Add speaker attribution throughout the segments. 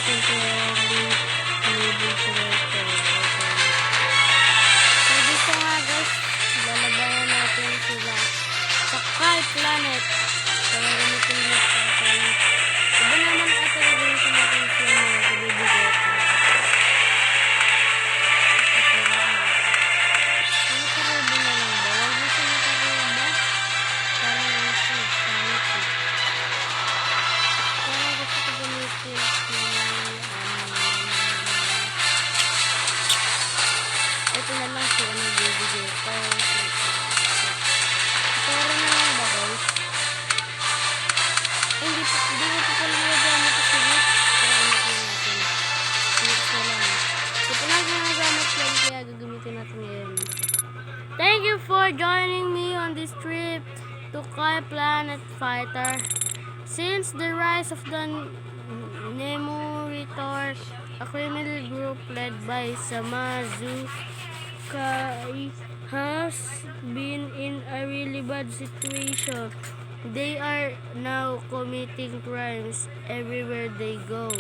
Speaker 1: temporarily unable to return. So dito nga guys, lalabanan natin sila sa Sky Planet. So gamitin natin. Iba naman ito gamitin natin sila mga kabibigay. Ito na lang siya nagbibigay. Pero na lang ba guys? Hindi ko pa pala nagagamit ito sa group. Pero gamitin natin. Group na lang. Ito pa lang nagagamit yan kaya gagamitin natin ngayon. Thank you for joining me on this trip to Sky Planet Fighter. Since the rise of the Nemuritor, a criminal group led by Samazu Kai has been in a really bad situation. They are now committing crimes everywhere they go.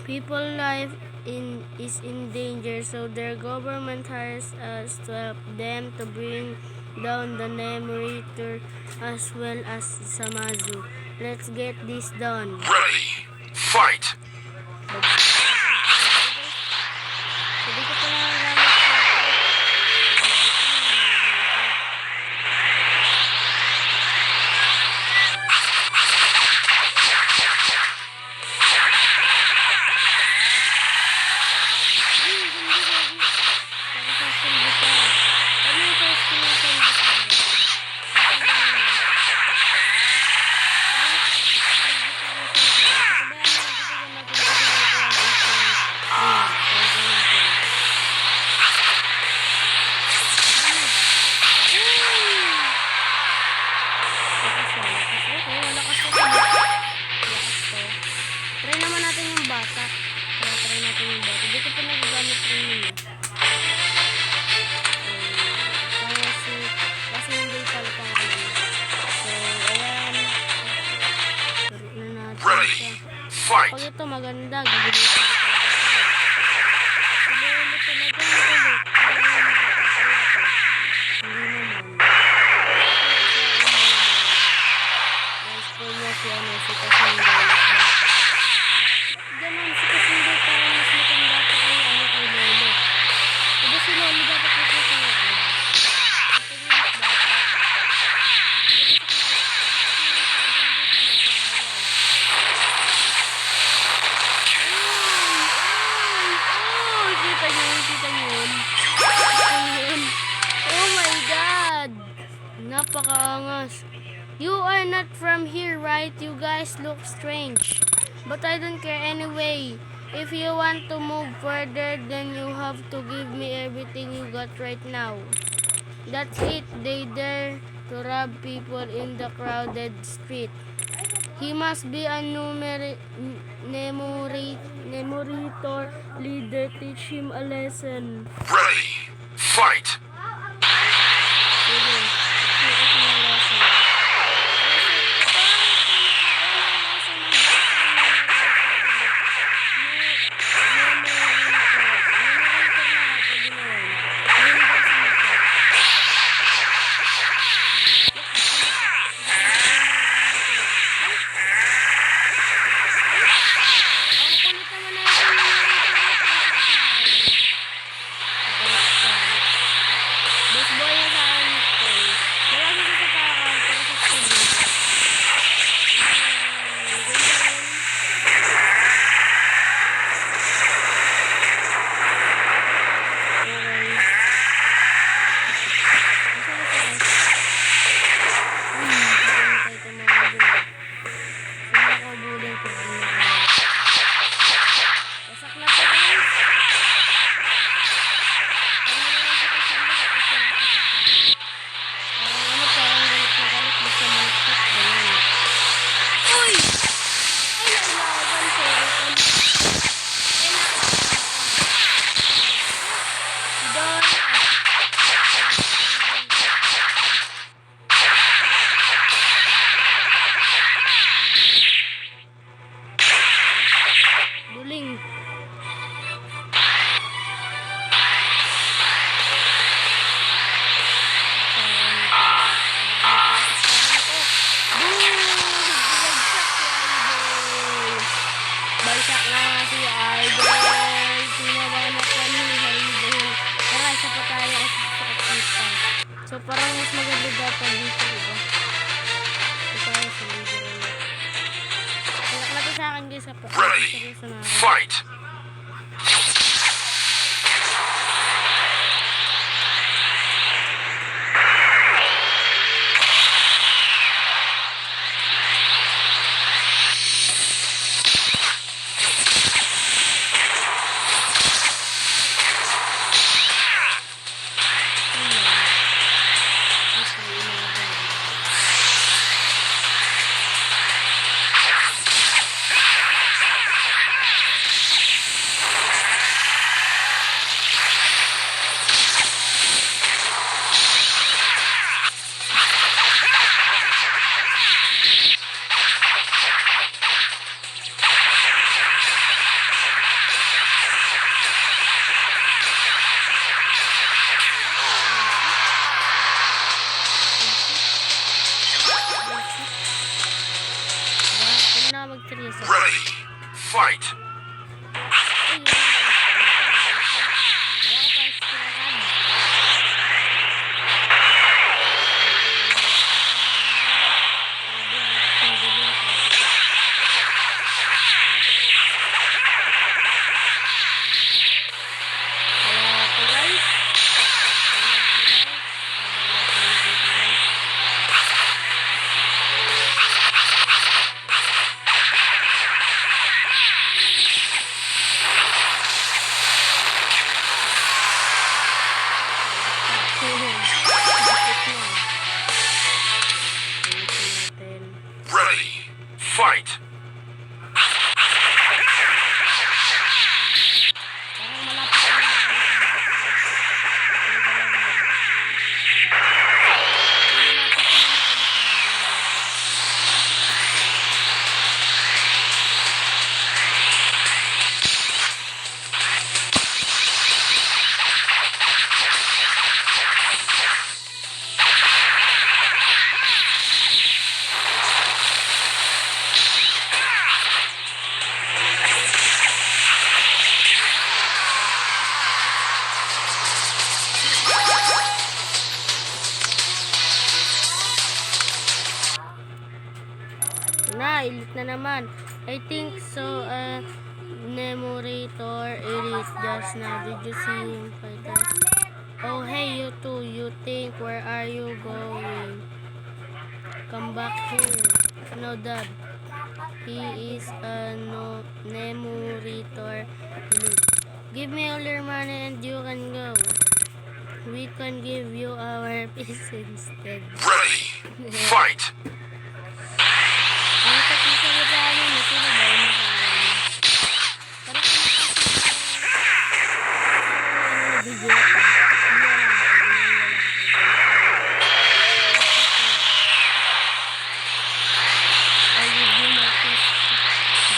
Speaker 1: People's life is in danger, so their government hires us to help them to bring down the Nemuritor as well as Samazu. Let's get this done.
Speaker 2: Ready, fight!
Speaker 1: Pag ito maganda, gagawin ko ito. Siguro talaga ulit. Hindi naman. Guys, po niya si Kasinda. Ganun, si Kasinda parang mas matanda pa kay kay Lolo. Diba si Lolo dapat mas matanda? Napakaangas. You are not from here, right? You guys look strange. But I don't care anyway. If you want to move further, then you have to give me everything you got right now. That's it. They dare to rob people in the crowded street. He must be a Nemuritor leader. Teach him a lesson.
Speaker 2: Ready, fight!
Speaker 1: parang mas maganda dapat dito, diba? Ito tayo sa leader ulit. Kaya na to sa akin guys,
Speaker 2: Ready.
Speaker 1: seryoso na ako.
Speaker 2: Fight.
Speaker 1: Magseryoso.
Speaker 2: Ready. Fight. Ready. Fight.
Speaker 1: Elite na naman. I think so, Nemorator Elite just now. Did you see him fighter? Oh, hey, you two. You think, where are you going? Come back here. No, Dad. He is a Nemorator Elite. Give me all your money and you can go. We can give you our piece instead.
Speaker 2: Ready. Fight.
Speaker 1: Ano ka piso na tayo? Sino ba yung makaano? Parang video ka. I give you my piece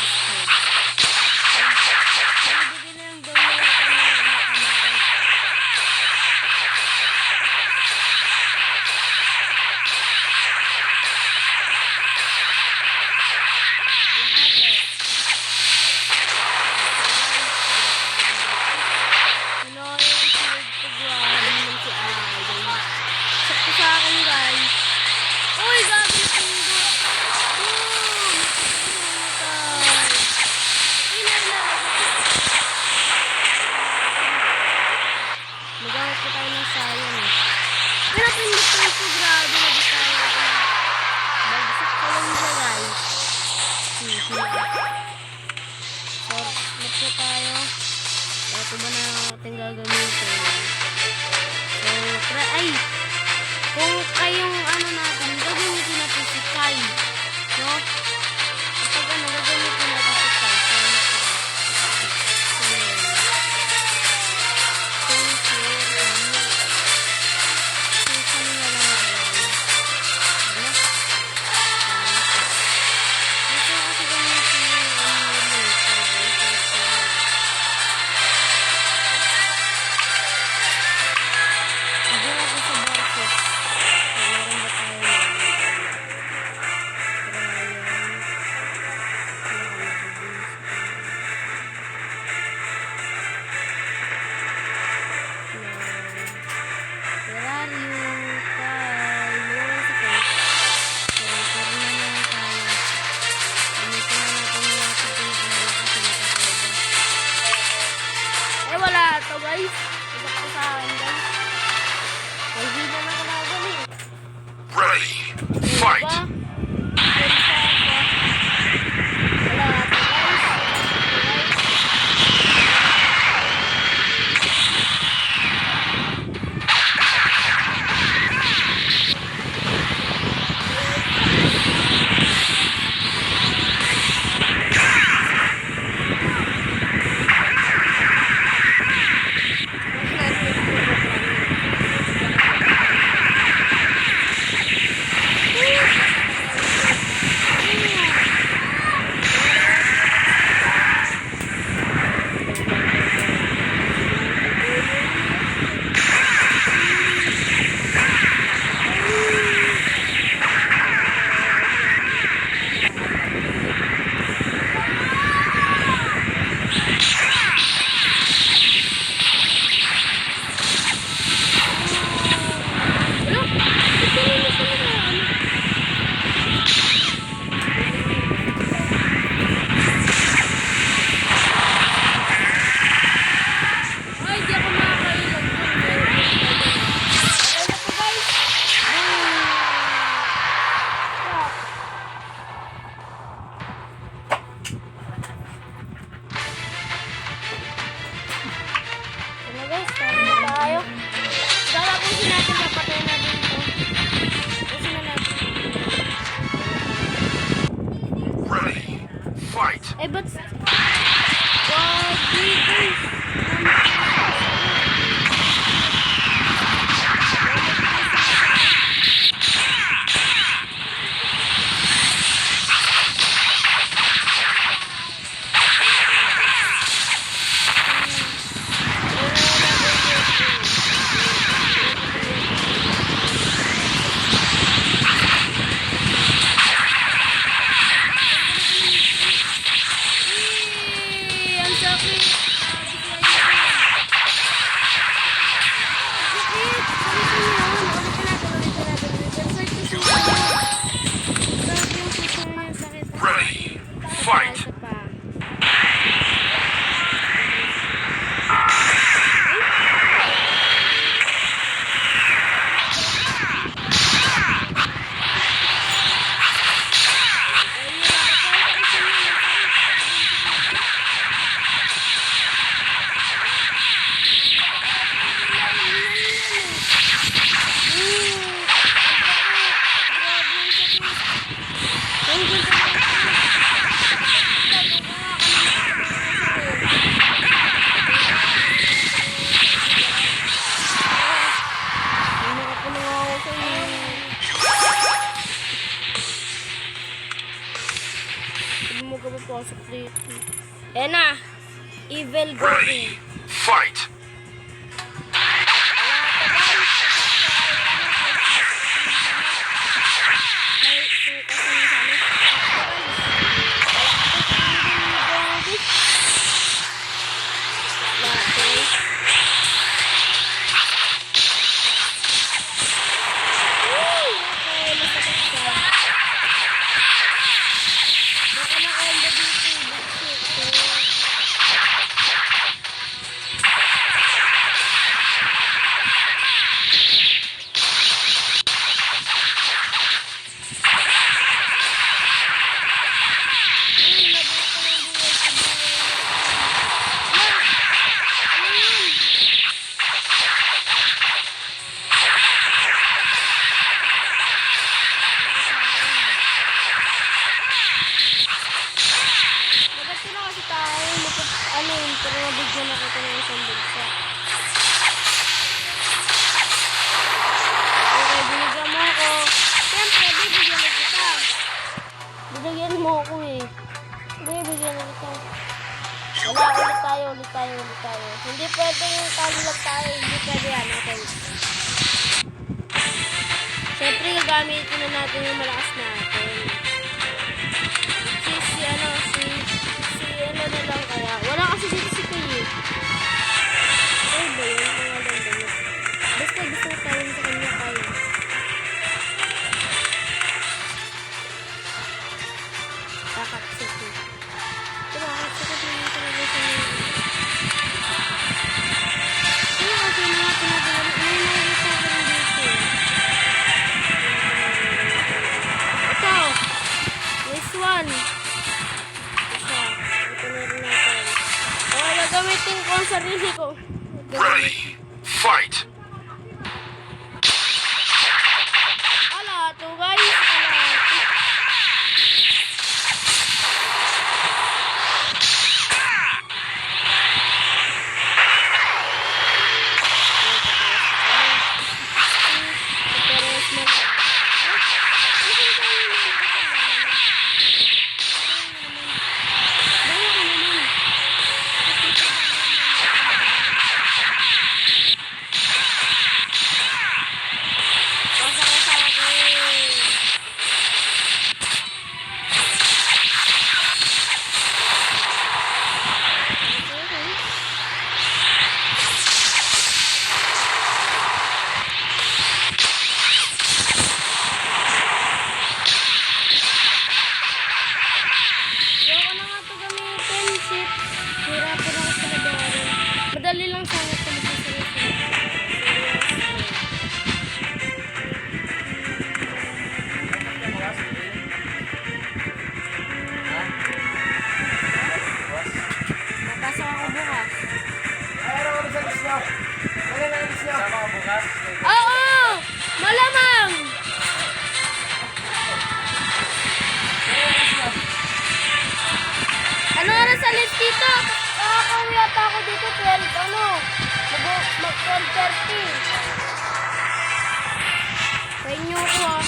Speaker 1: instead. Bigyan na lang daw na yung kamay. Magawa po tayo ng sayang eh. Pero pinipin ko, grabe na di tayo. Bagsak ko lang siya guys. So, look po tayo. Ito ba na ating gagamitin? So, ay! Kung kayong ano natin, gagamitin natin si Kai. No? Kapag ano, gagamitin natin si Kai. So, guys. Isakto sa akin guys. May hila na kalaban eh.
Speaker 2: Ready. Fight.
Speaker 1: Diba? Wala ito guys. Ay, di ako makakailag dun. Okay na po guys. Ano guys, tayo na tayo. Tapusin natin, papatayin natin ito. Tapusin na natin.
Speaker 2: Ready. Fight.
Speaker 1: Eh, ba't... Wag, guys. Ang sakit.
Speaker 2: Ready. Fight.
Speaker 1: Pasok dito. Ayan na. Evil
Speaker 2: Ready.
Speaker 1: Goblin.
Speaker 2: Fight.
Speaker 1: Pero nabigyan ako ito ng isang bugsa. Okay, binigyan mo ako. Siyempre, bibigyan mo kita. Binigyan mo ako eh. Bibigyan mo kita. Wala, ulit tayo. Hindi pwede yung kalulat tayo. Hindi pwede yan. Okay. Siyempre, gagamitin na natin yung malakas natin. Si ano na lang kaya. Wala kasi dito si Kuya. Ay ba yun? Mga lang. Basta gusto ko tawin sa kanya kaya. Kakaksit ko. Pero kakaksit ko din talaga sa mga. Gagamitin ko ang sarili ko.
Speaker 2: Ready. Fight.
Speaker 1: Ala, to guys. Ala. Ayoko na nga ito gamitin. Shit. Hirapan ako sa labarin. Madali lang sana ito mag-seryoso. Napasok ako bukas. Oo! Malamang! Ano oras alis dito? Nakakauwi ata ako dito 12, mag-12:30. Sa inyo ko ah.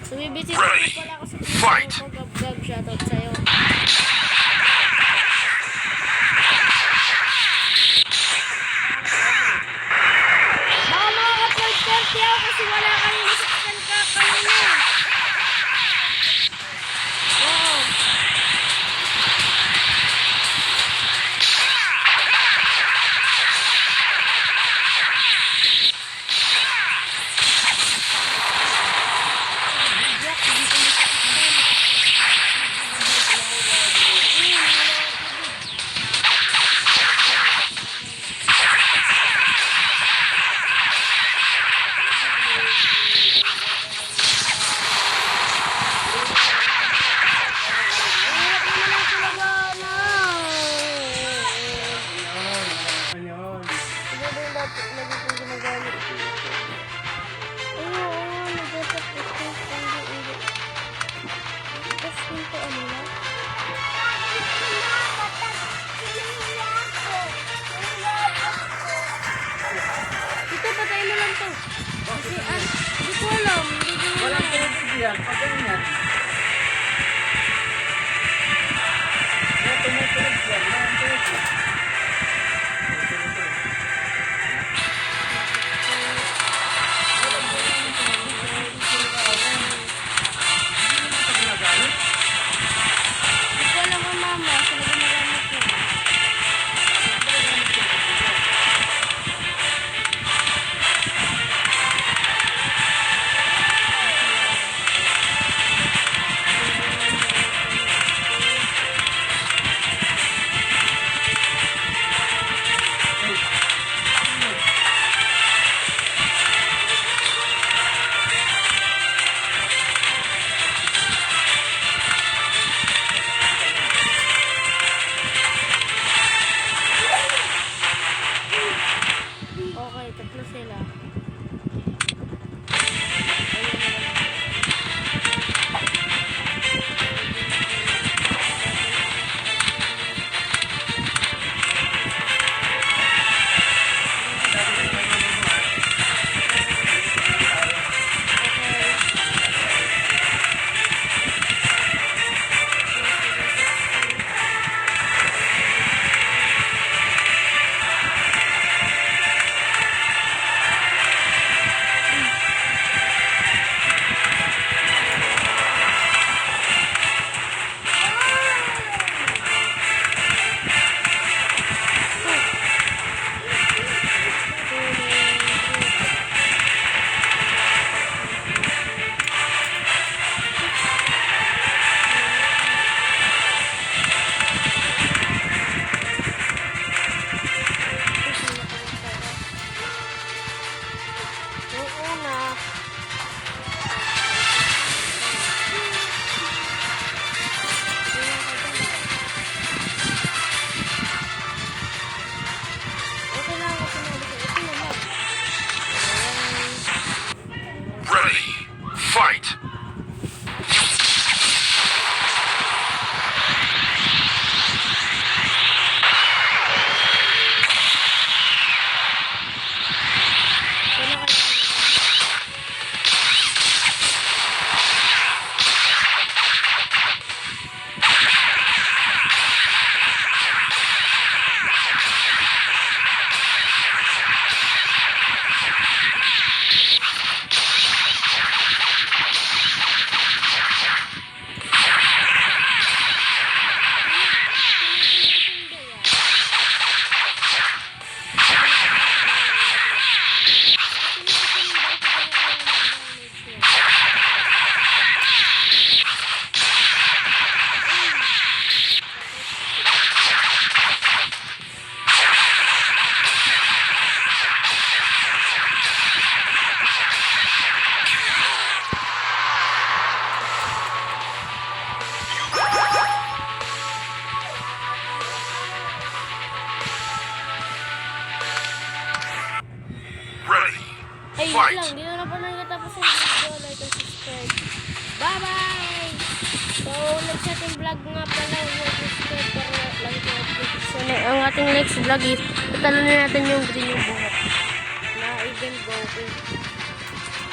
Speaker 1: Sumibisit ko pala ako sa
Speaker 2: Fight.
Speaker 1: ko. Gab-gab, shoutout sa'yo. Baka makaka-12:30 ako kasi wala kayong masaktan ka kanina. Oo. Yak, dito masaktan. Hirap naman ang kalabana. Ano ba yung dati lagi kong ginagamit? Oo, nagdasak ito. Tapos nito ano na? Ito, patayin mo lang to. Kasi, hindi ko alam. Hindi ko
Speaker 3: Walang
Speaker 1: alam.
Speaker 3: tubig yan. Pag ganyan. May tumutunog yan. Walang tubig.
Speaker 1: Hindi ko alam kung mama. Sila ginagamit ko. yun
Speaker 2: Fight.
Speaker 1: lang. Dito na pala natapos yung video. Like and subscribe. Bye-bye! So, next ating vlog nga pala. Subscribe para lagi ko update. So, ang ating next vlog is tatalo na natin yung green yung buhok na Eagle Goku.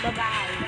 Speaker 1: Bye-bye!